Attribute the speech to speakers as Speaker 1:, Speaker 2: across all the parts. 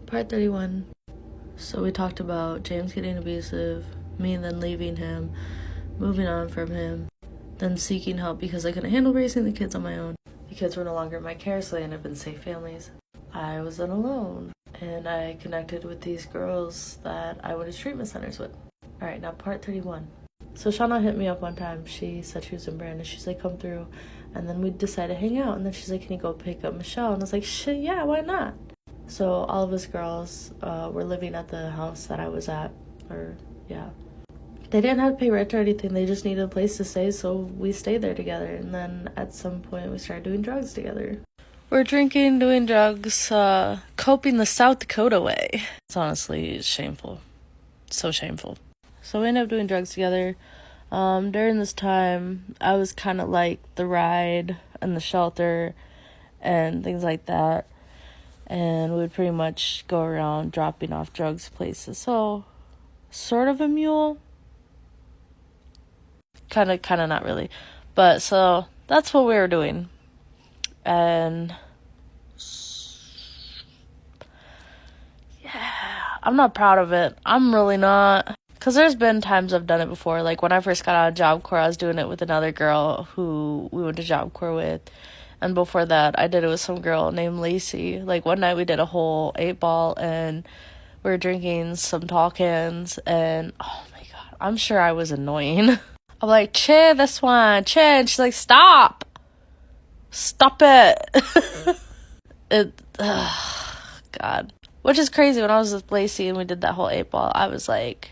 Speaker 1: Part 31. So we talked about James getting abusive, me then leaving him, moving on from him, then seeking help because I couldn't handle raising the kids on my own. The kids were no longer in my care, so they ended up in safe families. I was then alone, and I connected with these girls that I went to treatment centers with. Alright, now part 31. So Shauna hit me up one time. She said she was in Brandon. She's like, come through. And then we decided to hang out. And then she's like, can you go pick up Michelle? And I was like, shit, yeah, why not? So all of us girls were living at the house that I was at. They didn't have to pay rent or anything. They just needed a place to stay, so we stayed there together. And then at some point, we started doing drugs together. We're drinking, doing drugs, coping the South Dakota way. It's honestly shameful. So shameful. So we ended up doing drugs together. During this time, I was kind of like the ride and the shelter and things like that. And we would pretty much go around dropping off drugs places. So, sort of a mule. Kind of not really. But, so, that's what we were doing. And, yeah, I'm not proud of it. I'm really not. Because there's been times I've done it before. Like, when I first got out of Job Corps, I was doing it with another girl who we went to Job Corps with. And before that, I did it with some girl named Lacey. Like, one night we did a whole 8-ball, and we were drinking some tall cans, and, oh my god, I'm sure I was annoying. I'm like, che, this one, che, and she's like, stop! Stop it! God. Which is crazy, when I was with Lacey and we did that whole 8-ball, I was like,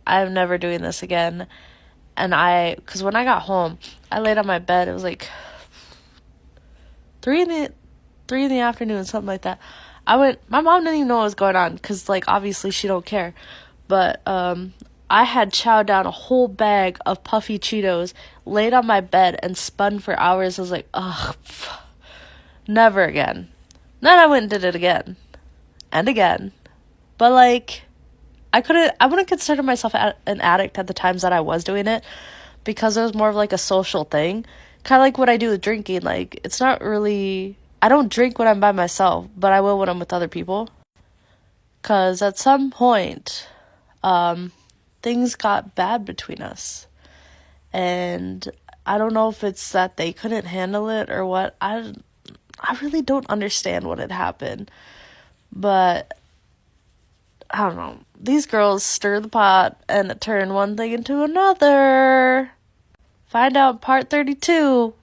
Speaker 1: I'm never doing this again. And because when I got home, I laid on my bed, it was like 3 in the afternoon, something like that. My mom didn't even know what was going on, because, like, obviously she don't care. But, I had chowed down a whole bag of puffy Cheetos, laid on my bed, and spun for hours. I was like, ugh, never again. Then I went and did it again. And again. But, like, I wouldn't consider myself an addict at the times that I was doing it, because it was more of, like, a social thing. Kind of like what I do with drinking. Like, it's not really... I don't drink when I'm by myself, but I will when I'm with other people. Because at some point, things got bad between us. And I don't know if it's that they couldn't handle it or what. I really don't understand what had happened. But, I don't know. These girls stir the pot, and it turned one thing into another. Find out part 32.